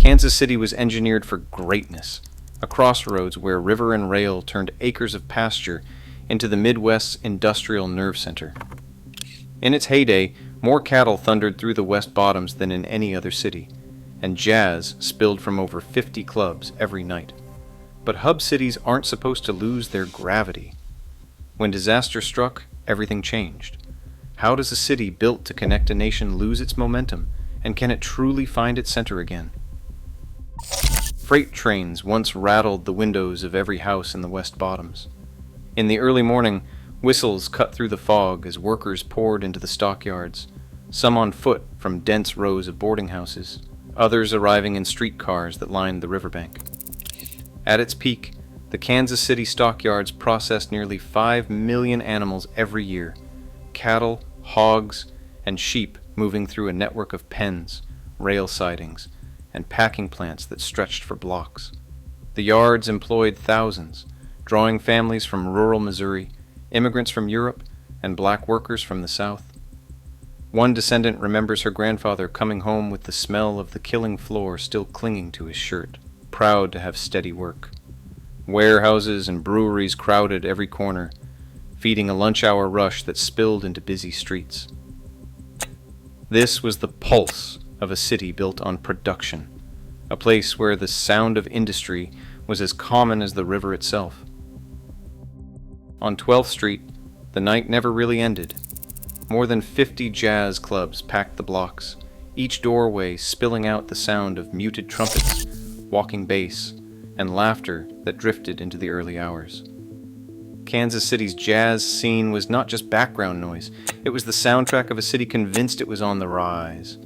Kansas City was engineered for greatness, a crossroads where river and rail turned acres of pasture into the Midwest's industrial nerve center. In its heyday, more cattle thundered through the West Bottoms than in any other city, and jazz spilled from over 50 clubs every night. But hub cities aren't supposed to lose their gravity. When disaster struck, everything changed. How does a city built to connect a nation lose its momentum, and can it truly find its center again? Freight trains once rattled the windows of every house in the West Bottoms. In the early morning, whistles cut through the fog as workers poured into the stockyards, some on foot from dense rows of boarding houses, others arriving in streetcars that lined the riverbank. At its peak, the Kansas City stockyards processed nearly 5 million animals every year, cattle, hogs, and sheep moving through a network of pens, rail sidings, and packing plants that stretched for blocks. The yards employed thousands, drawing families from rural Missouri, immigrants from Europe, and black workers from the South. One descendant remembers her grandfather coming home with the smell of the killing floor still clinging to his shirt, proud to have steady work. Warehouses and breweries crowded every corner, feeding a lunch-hour rush that spilled into busy streets. This was the pulse of a city built on production, a place where the sound of industry was as common as the river itself. On 12th Street, the night never really ended. More than 50 jazz clubs packed the blocks, each doorway spilling out the sound of muted trumpets, walking bass, and laughter that drifted into the early hours. Kansas City's jazz scene was not just background noise, it was the soundtrack of a city convinced it was on the rise.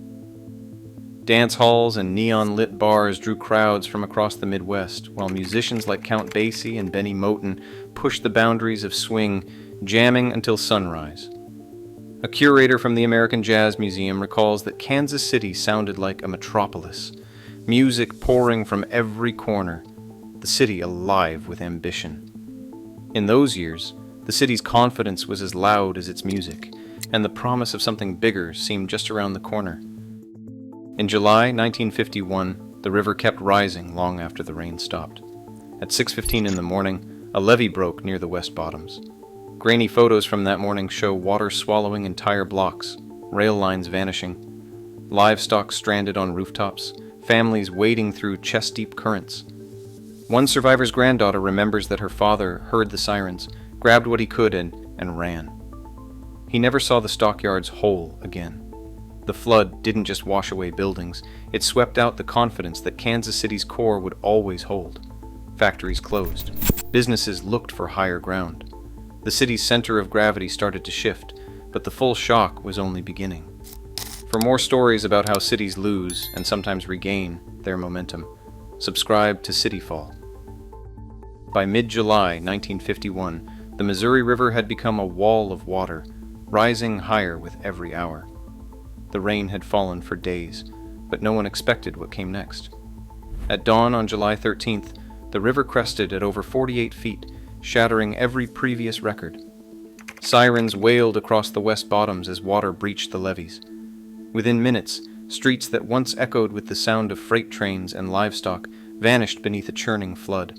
Dance halls and neon-lit bars drew crowds from across the Midwest, while musicians like Count Basie and Benny Moten pushed the boundaries of swing, jamming until sunrise. A curator from the American Jazz Museum recalls that Kansas City sounded like a metropolis, music pouring from every corner, the city alive with ambition. In those years, the city's confidence was as loud as its music, and the promise of something bigger seemed just around the corner. In July 1951, the river kept rising long after the rain stopped. At 6:15 in the morning, a levee broke near the West Bottoms. Grainy photos from that morning show water swallowing entire blocks, rail lines vanishing, livestock stranded on rooftops, families wading through chest-deep currents. One survivor's granddaughter remembers that her father heard the sirens, grabbed what he could, and ran. He never saw the stockyards whole again. The flood didn't just wash away buildings, it swept out the confidence that Kansas City's core would always hold. Factories closed. Businesses looked for higher ground. The city's center of gravity started to shift, but the full shock was only beginning. For more stories about how cities lose, and sometimes regain, their momentum, subscribe to Cityfall. By mid-July 1951, the Missouri River had become a wall of water, rising higher with every hour. The rain had fallen for days, but no one expected what came next. At dawn on July 13th, the river crested at over 48 feet, shattering every previous record. Sirens wailed across the West Bottoms as water breached the levees. Within minutes, streets that once echoed with the sound of freight trains and livestock vanished beneath a churning flood.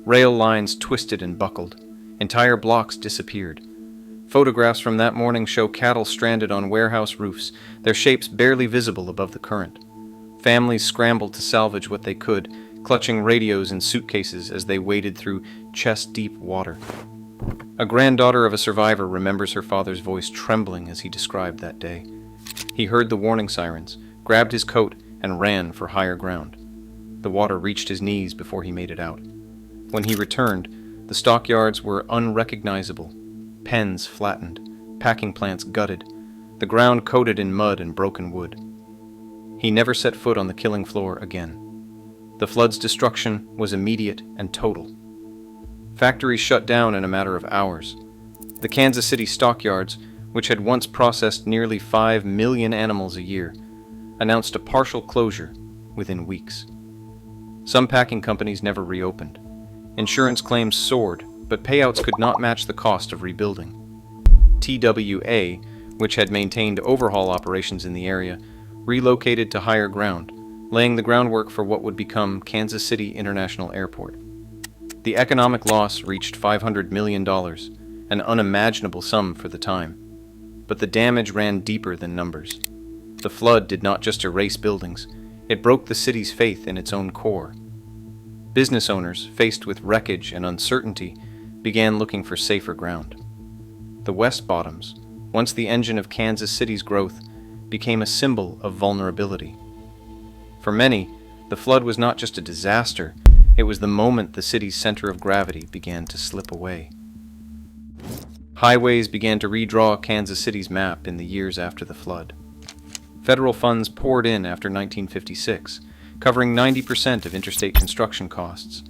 Rail lines twisted and buckled. Entire blocks disappeared. Photographs from that morning show cattle stranded on warehouse roofs, their shapes barely visible above the current. Families scrambled to salvage what they could, clutching radios and suitcases as they waded through chest-deep water. A granddaughter of a survivor remembers her father's voice trembling as he described that day. He heard the warning sirens, grabbed his coat, and ran for higher ground. The water reached his knees before he made it out. When he returned, the stockyards were unrecognizable. Pens flattened, packing plants gutted, the ground coated in mud and broken wood. He never set foot on the killing floor again. The flood's destruction was immediate and total. Factories shut down in a matter of hours. The Kansas City stockyards, which had once processed nearly 5 million animals a year, announced a partial closure within weeks. Some packing companies never reopened. Insurance claims soared, but payouts could not match the cost of rebuilding. TWA, which had maintained overhaul operations in the area, relocated to higher ground, laying the groundwork for what would become Kansas City International Airport. The economic loss reached $500 million, an unimaginable sum for the time. But the damage ran deeper than numbers. The flood did not just erase buildings, it broke the city's faith in its own core. Business owners, faced with wreckage and uncertainty, began looking for safer ground. The West Bottoms, once the engine of Kansas City's growth, became a symbol of vulnerability. For many, the flood was not just a disaster, it was the moment the city's center of gravity began to slip away. Highways began to redraw Kansas City's map in the years after the flood. Federal funds poured in after 1956, covering 90% of interstate construction costs.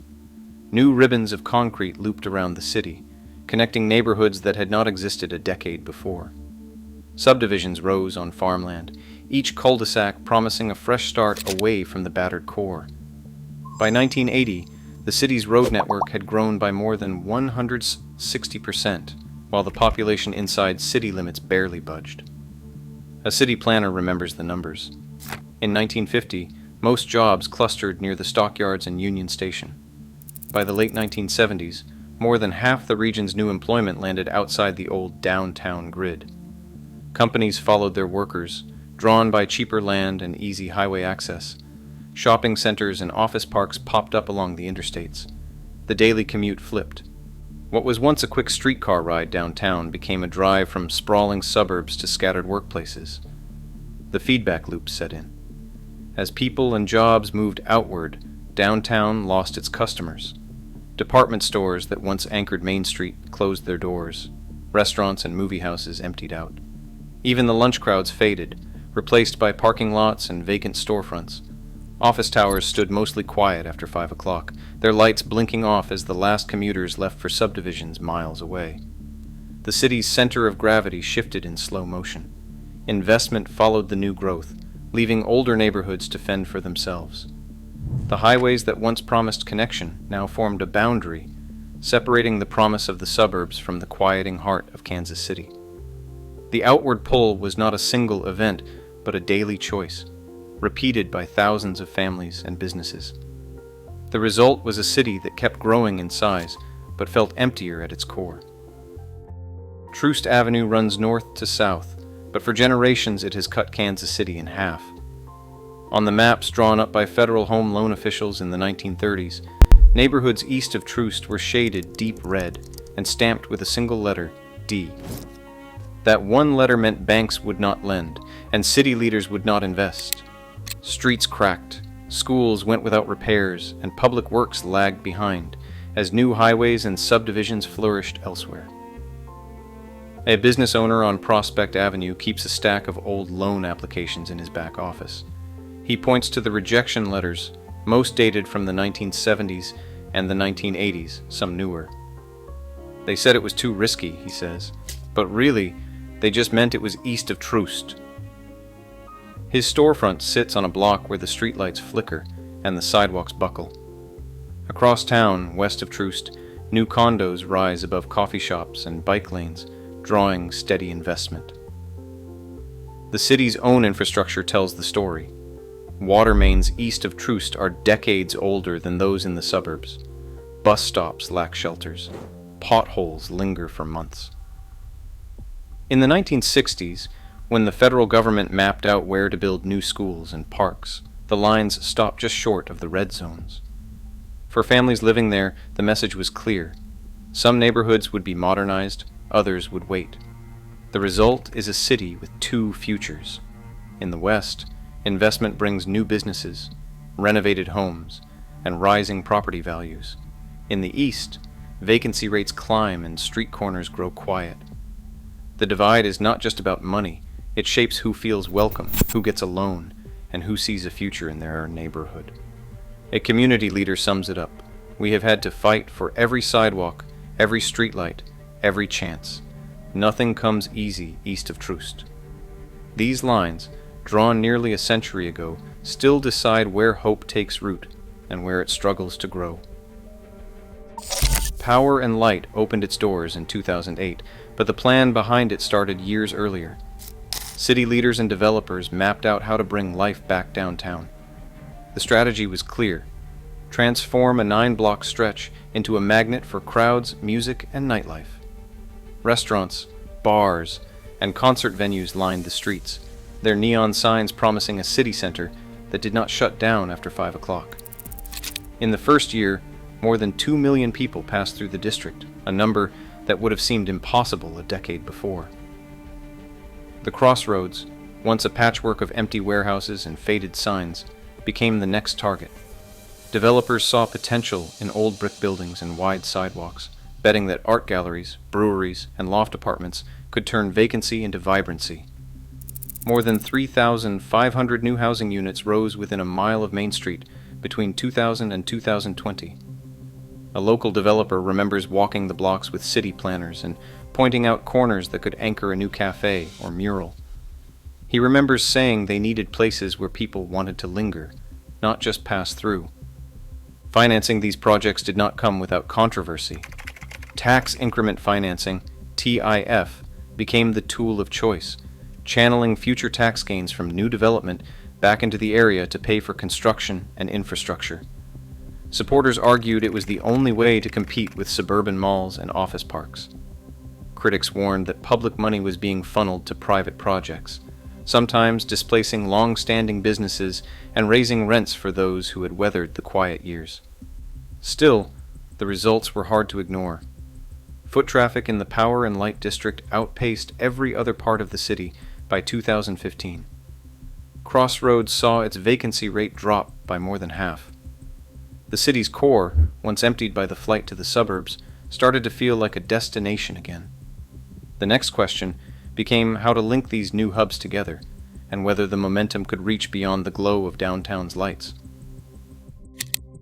New ribbons of concrete looped around the city, connecting neighborhoods that had not existed a decade before. Subdivisions rose on farmland, each cul-de-sac promising a fresh start away from the battered core. By 1980, the city's road network had grown by more than 160%, while the population inside city limits barely budged. A city planner remembers the numbers. In 1950, most jobs clustered near the Stockyards and Union Station. By the late 1970s, more than half the region's new employment landed outside the old downtown grid. Companies followed their workers, drawn by cheaper land and easy highway access. Shopping centers and office parks popped up along the interstates. The daily commute flipped. What was once a quick streetcar ride downtown became a drive from sprawling suburbs to scattered workplaces. The feedback loop set in. As people and jobs moved outward, downtown lost its customers. Department stores that once anchored Main Street closed their doors. Restaurants and movie houses emptied out. Even the lunch crowds faded, replaced by parking lots and vacant storefronts. Office towers stood mostly quiet after 5 o'clock, their lights blinking off as the last commuters left for subdivisions miles away. The city's center of gravity shifted in slow motion. Investment followed the new growth, leaving older neighborhoods to fend for themselves. The highways that once promised connection now formed a boundary, separating the promise of the suburbs from the quieting heart of Kansas City. The outward pull was not a single event, but a daily choice, repeated by thousands of families and businesses. The result was a city that kept growing in size, but felt emptier at its core. Troost Avenue runs north to south, but for generations it has cut Kansas City in half. On the maps drawn up by federal home loan officials in the 1930s, neighborhoods east of Troost were shaded deep red and stamped with a single letter, D. That one letter meant banks would not lend, and city leaders would not invest. Streets cracked, schools went without repairs, and public works lagged behind, as new highways and subdivisions flourished elsewhere. A business owner on Prospect Avenue keeps a stack of old loan applications in his back office. He points to the rejection letters, most dated from the 1970s and the 1980s, some newer. They said it was too risky, he says, but really, they just meant it was east of Troost. His storefront sits on a block where the streetlights flicker and the sidewalks buckle. Across town, west of Troost, new condos rise above coffee shops and bike lanes, drawing steady investment. The city's own infrastructure tells the story. Water mains east of Troost are decades older than those in the suburbs. Bus stops lack shelters. Potholes linger for months. In the 1960s, when the federal government mapped out where to build new schools and parks, the lines stopped just short of the red zones. For families living there, the message was clear. Some neighborhoods would be modernized, others would wait. The result is a city with two futures. In the West, investment brings new businesses, renovated homes, and rising property values. In the East, vacancy rates climb and street corners grow quiet. The divide is not just about money. It shapes who feels welcome, who gets a loan, and who sees a future in their neighborhood. A community leader sums it up. We have had to fight for every sidewalk, every streetlight, every chance. Nothing comes easy east of Troost. These lines, drawn nearly a century ago, still decide where hope takes root and where it struggles to grow. Power and Light opened its doors in 2008, but the plan behind it started years earlier. City leaders and developers mapped out how to bring life back downtown. The strategy was clear: transform a 9-block stretch into a magnet for crowds, music, and nightlife. Restaurants, bars, and concert venues lined the streets, their neon signs promising a city center that did not shut down after 5 o'clock. In the first year, more than 2 million people passed through the district, a number that would have seemed impossible a decade before. The crossroads, once a patchwork of empty warehouses and faded signs, became the next target. Developers saw potential in old brick buildings and wide sidewalks, betting that art galleries, breweries, and loft apartments could turn vacancy into vibrancy. More than 3,500 new housing units rose within a mile of Main Street between 2000 and 2020. A local developer remembers walking the blocks with city planners and pointing out corners that could anchor a new cafe or mural. He remembers saying they needed places where people wanted to linger, not just pass through. Financing these projects did not come without controversy. Tax increment financing, TIF, became the tool of choice, channeling future tax gains from new development back into the area to pay for construction and infrastructure. Supporters argued it was the only way to compete with suburban malls and office parks. Critics warned that public money was being funneled to private projects, sometimes displacing long-standing businesses and raising rents for those who had weathered the quiet years. Still, the results were hard to ignore. Foot traffic in the Power and Light District outpaced every other part of the city by 2015. Crossroads saw its vacancy rate drop by more than half. The city's core, once emptied by the flight to the suburbs, started to feel like a destination again. The next question became how to link these new hubs together, and whether the momentum could reach beyond the glow of downtown's lights.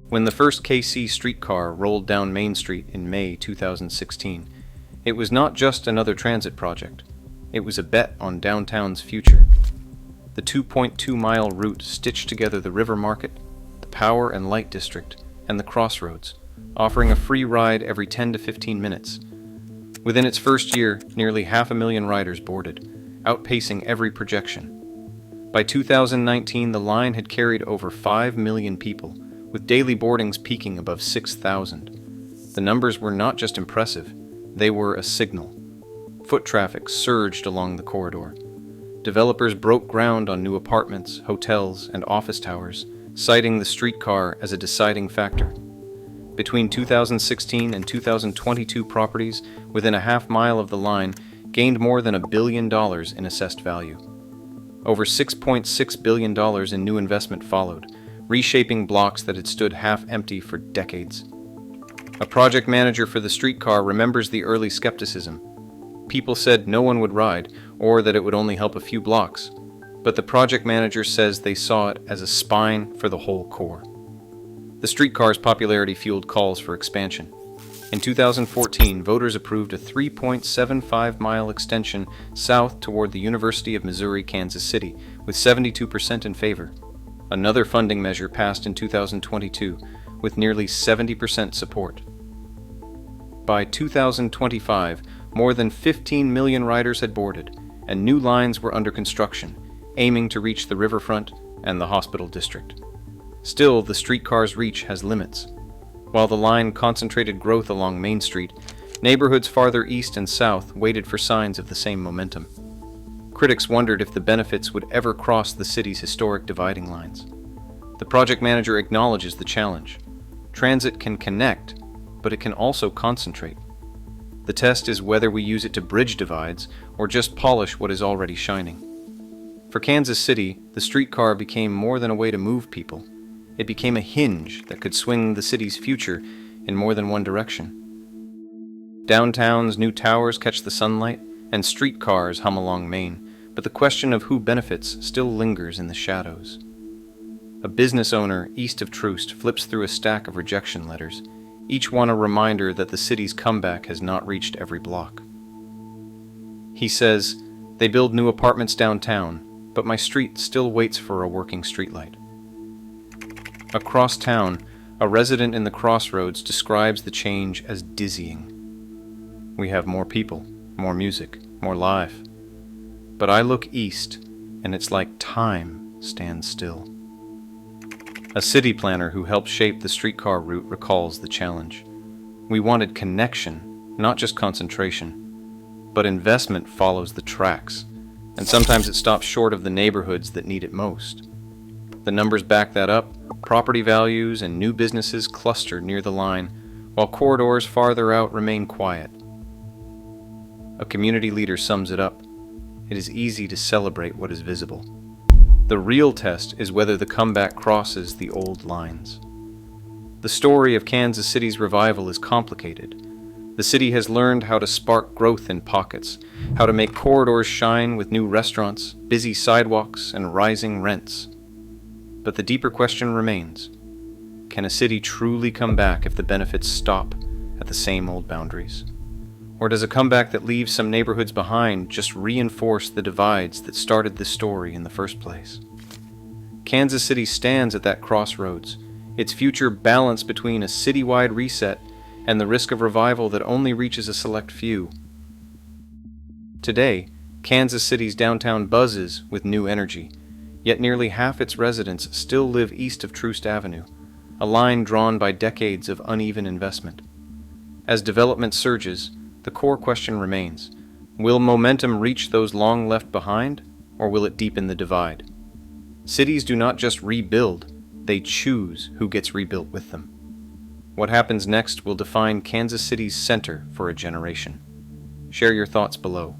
When the first KC streetcar rolled down Main Street in May 2016, it was not just another transit project. It was a bet on downtown's future. The 2.2-mile route stitched together the River Market, the Power and Light District, and the Crossroads, offering a free ride every 10 to 15 minutes. Within its first year, nearly 500,000 riders boarded, outpacing every projection. By 2019, the line had carried over 5 million people, with daily boardings peaking above 6,000. The numbers were not just impressive, they were a signal. Foot traffic surged along the corridor. Developers broke ground on new apartments, hotels, and office towers, citing the streetcar as a deciding factor. Between 2016 and 2022, properties within a half-mile of the line gained more than $1 billion in assessed value. Over $6.6 billion in new investment followed, reshaping blocks that had stood half-empty for decades. A project manager for the streetcar remembers the early skepticism. People said no one would ride, or that it would only help a few blocks. But the project manager says they saw it as a spine for the whole core. The streetcar's popularity fueled calls for expansion. In 2014, voters approved a 3.75-mile extension south toward the University of Missouri-Kansas City, with 72% in favor. Another funding measure passed in 2022, with nearly 70% support. By 2025, more than 15 million riders had boarded, and new lines were under construction, aiming to reach the riverfront and the hospital district. Still, the streetcar's reach has limits. While the line concentrated growth along Main Street, neighborhoods farther east and south waited for signs of the same momentum. Critics wondered if the benefits would ever cross the city's historic dividing lines. The project manager acknowledges the challenge. Transit can connect, but it can also concentrate. The test is whether we use it to bridge divides or just polish what is already shining. For Kansas City, the streetcar became more than a way to move people. It became a hinge that could swing the city's future in more than one direction. Downtown's new towers catch the sunlight, and streetcars hum along Main, but the question of who benefits still lingers in the shadows. A business owner east of Troost flips through a stack of rejection letters, each one a reminder that the city's comeback has not reached every block. He says, "They build new apartments downtown, but my street still waits for a working streetlight." Across town, a resident in the Crossroads describes the change as dizzying. We have more people, more music, more life. But I look east, and it's like time stands still. A city planner who helped shape the streetcar route recalls the challenge. We wanted connection, not just concentration. But investment follows the tracks, and sometimes it stops short of the neighborhoods that need it most. The numbers back that up. Property values and new businesses cluster near the line, while corridors farther out remain quiet. A community leader sums it up. It is easy to celebrate what is visible. The real test is whether the comeback crosses the old lines. The story of Kansas City's revival is complicated. The city has learned how to spark growth in pockets, how to make corridors shine with new restaurants, busy sidewalks, and rising rents. But the deeper question remains: can a city truly come back if the benefits stop at the same old boundaries? Or does a comeback that leaves some neighborhoods behind just reinforce the divides that started this story in the first place? Kansas City stands at that crossroads, its future balanced between a citywide reset and the risk of revival that only reaches a select few. Today, Kansas City's downtown buzzes with new energy, yet nearly half its residents still live east of Troost Avenue, a line drawn by decades of uneven investment. As development surges, the core question remains: will momentum reach those long left behind, or will it deepen the divide? Cities do not just rebuild, they choose who gets rebuilt with them. What happens next will define Kansas City's center for a generation. Share your thoughts below.